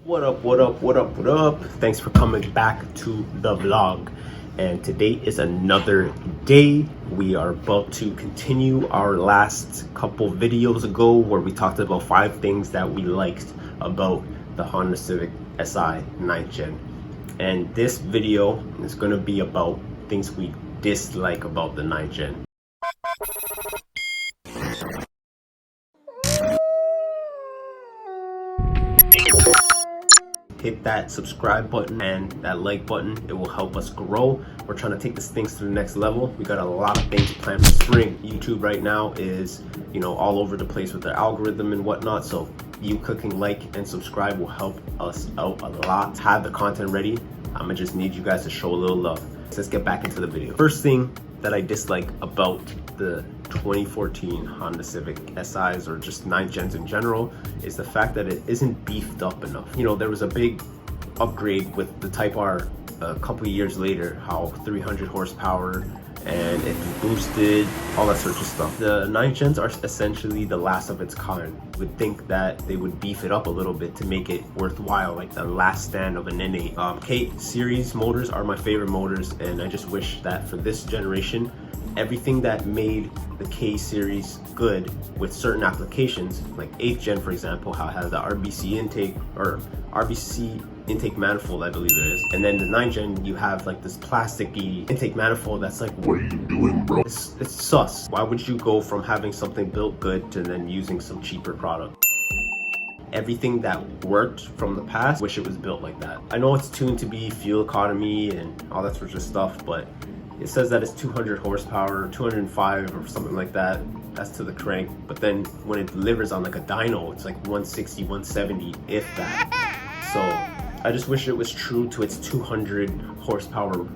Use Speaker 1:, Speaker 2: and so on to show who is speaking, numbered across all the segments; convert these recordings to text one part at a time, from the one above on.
Speaker 1: What up, what up, what up, what up? Thanks for coming back to the vlog. And today is another day. We are about to continue our last couple videos ago where we talked about 5 things that we liked about the Honda Civic Si 9th Gen. And this video is going to be about things we dislike about the 9th Gen. Hit that subscribe button and that like button. It will help us grow. We're trying to take these things to the next level. We got a lot of things planned for spring. YouTube right now is, all over the place with their algorithm and whatnot. So you clicking like and subscribe will help us out a lot. Have the content ready. I'ma just need you guys to show a little love. So let's get back into the video. First thing that I dislike about the 2014 Honda Civic SIs or just 9th Gens in general is the fact that it isn't beefed up enough. There was a big upgrade with the Type R a couple of years later, how 300 horsepower and it boosted, all that sort of stuff. The 9th Gens are essentially the last of its kind. You would think that they would beef it up a little bit to make it worthwhile, like the last stand of an N8. K series motors are my favorite motors, and I just wish that for this generation, everything that made the K series good with certain applications, like 8th Gen for example, how it has the RBC intake or RBC intake manifold, I believe it is. And then the 9th Gen, you have like this plasticky intake manifold that's like, what are you doing, bro? It's sus. Why would you go from having something built good to then using some cheaper product? Everything that worked from the past, wish it was built like that. I know it's tuned to be fuel economy and all that sort of stuff, but it says that it's 200 horsepower, 205 or something like that. That's to the crank. But then when it delivers on like a dyno, it's like 160, 170, if that. So I just wish it was true to its 200 horsepower,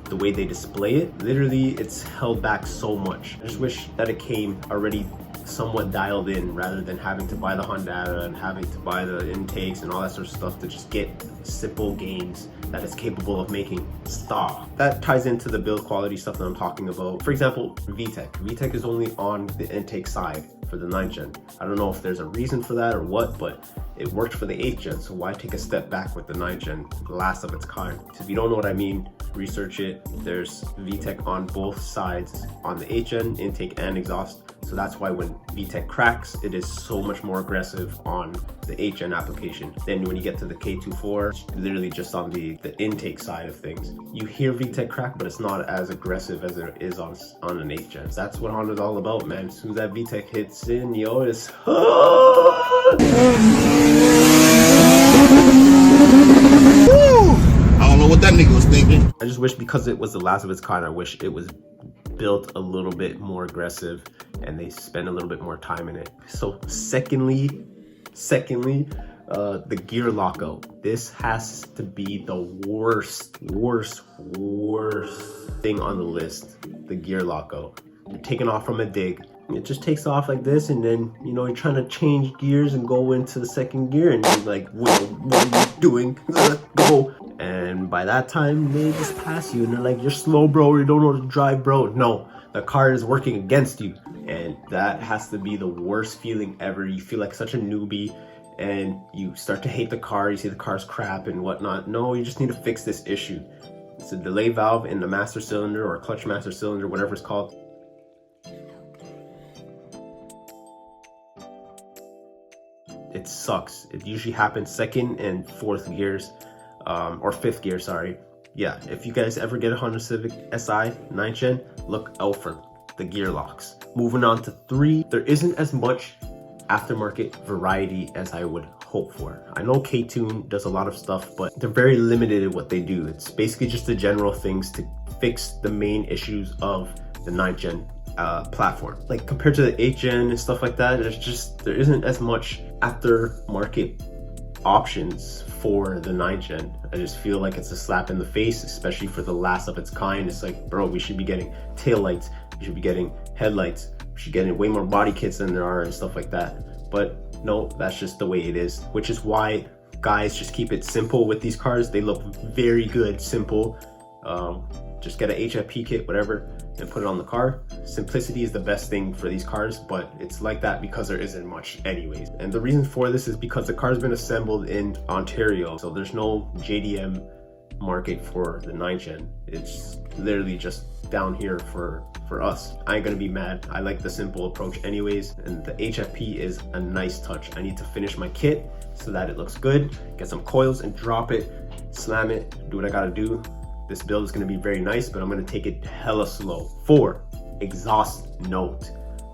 Speaker 1: the way they display it. Literally, it's held back so much. I just wish that it came already somewhat dialed in rather than having to buy the Honda and having to buy the intakes and all that sort of stuff to just get simple gains that it's capable of making. Stop. That ties into the build quality stuff that I'm talking about. For example, VTEC. VTEC is only on the intake side for the 9th Gen. I don't know if there's a reason for that or what, but it worked for the 8th Gen, so why take a step back with the 9th Gen, the last of its kind? So if you don't know what I mean, research it. There's VTEC on both sides, on the 8th Gen intake and exhaust. So that's why when VTEC cracks, it is so much more aggressive on the 8th Gen application. Then when you get to the K24, it's literally just on the intake side of things. You hear VTEC crack, but it's not as aggressive as it is on an 8th Gen. So that's what Honda's all about, man. As soon as that VTEC hits in, yo, it's I
Speaker 2: don't know what that nigga was thinking.
Speaker 1: I just wish, because it was the last of its kind, I wish it was built a little bit more aggressive and they spend a little bit more time in it. So secondly, the gear lockout. This has to be the worst thing on the list. The gear lockout. You're taking off from a dig. It just takes off like this, and then you're trying to change gears and go into the second gear, and you're like, what are you doing? Go. And by that time they just pass you and they're like, you're slow, bro, you don't know how to drive, bro. No, the car is working against you, and that has to be the worst feeling ever. You feel like such a newbie and you start to hate the car. You see the car's crap and whatnot. No, you just need to fix this issue. It's a delay valve in the master cylinder or clutch master cylinder, whatever it's called. It sucks. It usually happens 2nd and 4th gears, or 5th gear, sorry. Yeah, if you guys ever get a Honda Civic Si 9th Gen, look out for the gear locks. Moving on to 3, there isn't as much aftermarket variety as I would hope for. I know K-Tune does a lot of stuff, but they're very limited in what they do. It's basically just the general things to fix the main issues of the 9th Gen platform. Like compared to the 8th Gen and stuff like that, there isn't as much aftermarket options for the 9th Gen. I just feel like it's a slap in the face, especially for the last of its kind. It's like, bro, we should be getting taillights, we should be getting headlights, we should be getting way more body kits than there are and stuff like that. But no, that's just the way it is, which is why guys just keep it simple with these cars. They look very good, simple. Just get an HFP kit, whatever, and put it on the car. Simplicity is the best thing for these cars, but it's like that because there isn't much anyways. And the reason for this is because the car's been assembled in Ontario, so there's no JDM market for the 9th gen. It's literally just down here for us. I ain't gonna be mad. I like the simple approach anyways, and the HFP is a nice touch. I need to finish my kit so that it looks good, get some coils and drop it, slam it, do what I gotta do. This build is gonna be very nice, but I'm gonna take it hella slow. 4, exhaust note.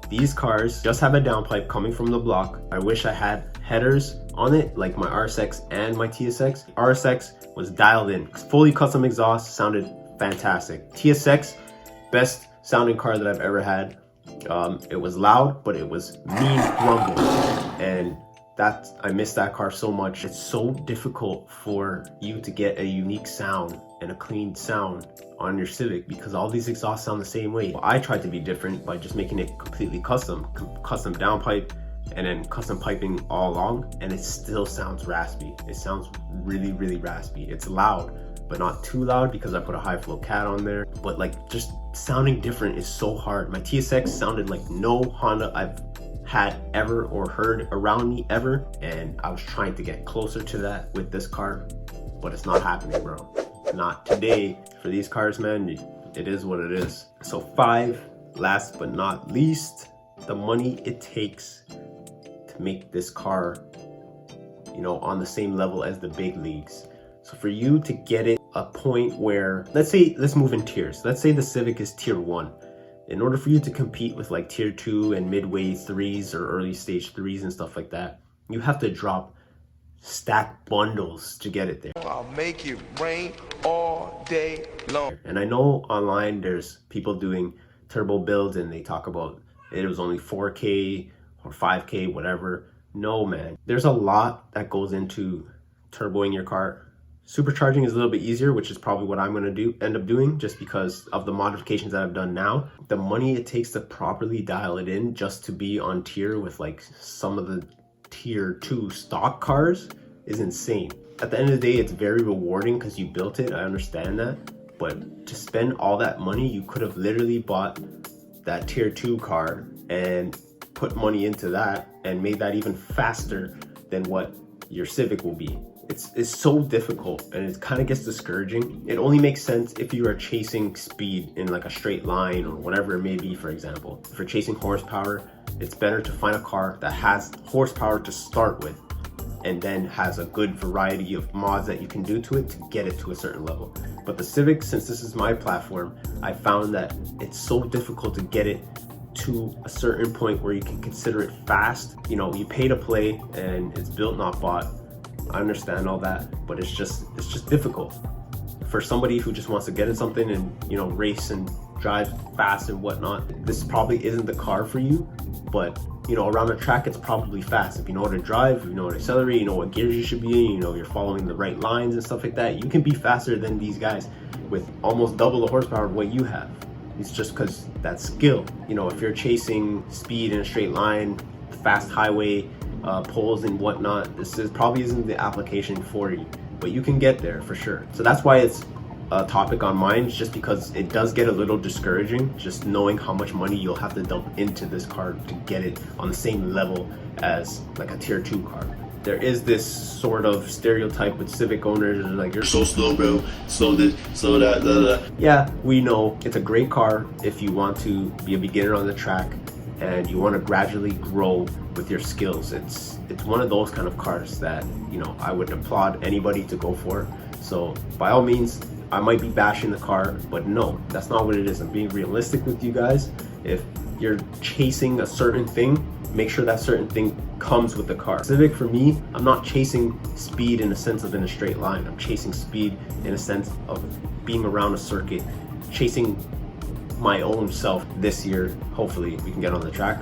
Speaker 1: These cars just have a downpipe coming from the block. I wish I had headers on it like my RSX and my TSX. RSX was dialed in, fully custom exhaust, sounded fantastic. TSX, best sounding car that I've ever had. It was loud, but it was mean rumble, and I miss that car so much. It's so difficult for you to get a unique sound and a clean sound on your Civic because all these exhausts sound the same way. Well, I tried to be different by just making it completely custom downpipe and then custom piping all along, and it still sounds raspy. It sounds really, really raspy. It's loud, but not too loud because I put a high flow cat on there. But like, just sounding different is so hard. My TSX sounded like no Honda I've had ever or heard around me ever, and I was trying to get closer to that with this car, but it's not happening, bro. Not today. For these cars, man, it is what it is. So 5, last but not least, the money it takes to make this car, you know, on the same level as the big leagues. So for you to get it a point where, let's move in tiers. Let's say the Civic is tier 1. In order for you to compete with like tier 2 and midway 3s or early stage 3s and stuff like that, you have to drop stack bundles to get it there.
Speaker 3: I'll make it rain all day long.
Speaker 1: And I know online there's people doing turbo builds and they talk about it was only 4K or 5K, whatever. No, man, there's a lot that goes into turboing your car. Supercharging is a little bit easier, which is probably what I'm going to end up doing just because of the modifications that I've done now. The money it takes to properly dial it in just to be on tier with like some of the tier 2 stock cars is insane. At the end of the day, it's very rewarding because you built it. I understand that. But to spend all that money, you could have literally bought that tier 2 car and put money into that and made that even faster than what your Civic will be. It's so difficult and it kind of gets discouraging. It only makes sense if you are chasing speed in like a straight line or whatever it may be. For example, if you're chasing horsepower, it's better to find a car that has horsepower to start with and then has a good variety of mods that you can do to it to get it to a certain level. But the Civic, since this is my platform, I found that it's so difficult to get it to a certain point where you can consider it fast. You know, you pay to play and it's built not bought. I understand all that, but it's just difficult for somebody who just wants to get in something and, you know, race and drive fast and whatnot. This probably isn't the car for you, but you know, around the track it's probably fast. If you know how to drive, you know how to accelerate, you know what gears you should be in, you know, you're following the right lines and stuff like that, you can be faster than these guys with almost double the horsepower of what you have. It's just because that's skill. You know, if you're chasing speed in a straight line, fast highway, poles and whatnot, this probably isn't the application for you, but you can get there for sure. So that's why it's a topic on mine, just because it does get a little discouraging just knowing how much money you'll have to dump into this car to get it on the same level as like a tier 2 car. There is this sort of stereotype with Civic owners, like, you're so slow, bro, slow this, slow that, blah, blah. Yeah, we know it's a great car if you want to be a beginner on the track and you want to gradually grow with your skills. It's one of those kind of cars that, you know, I would applaud anybody to go for. So by all means, I might be bashing the car, but no, that's not what it is. I'm being realistic with you guys. If you're chasing a certain thing, make sure that certain thing comes with the car. Civic, for me, I'm not chasing speed in a sense of in a straight line. I'm chasing speed in a sense of being around a circuit, chasing my own self this year. Hopefully we can get on the track.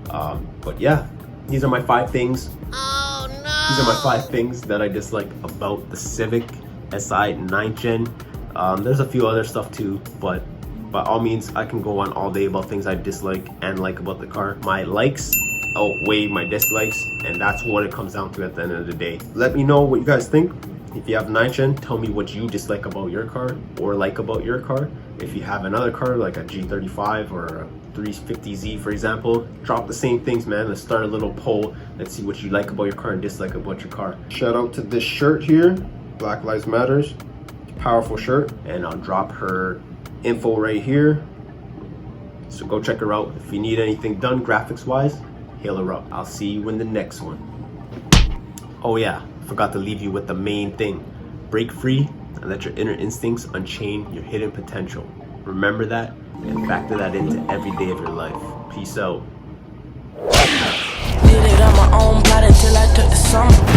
Speaker 1: But yeah, these are my 5 things.
Speaker 4: Oh no!
Speaker 1: These are my 5 things that I dislike about the Civic SI 9th gen. There's a few other stuff too, but by all means, I can go on all day about things I dislike and like about the car. My likes outweigh my dislikes, and that's what it comes down to at the end of the day. Let me know what you guys think. If you have 9th gen, tell me what you dislike about your car or like about your car. If you have another car like a G35 or a 350Z, for example, drop the same things, man. Let's start a little poll. Let's see what you like about your car and dislike about your car. Shout out to this shirt here, Black Lives Matters. Powerful shirt, and I'll drop her info right here, so go check her out. If you need anything done graphics wise, hail her up. I'll see you in the next one. Oh yeah, forgot to leave you with the main thing. Break free and let your inner instincts unchain your hidden potential. Remember that and factor that into every day of your life. Peace out.
Speaker 4: Did it on my own, plot until I took the summer.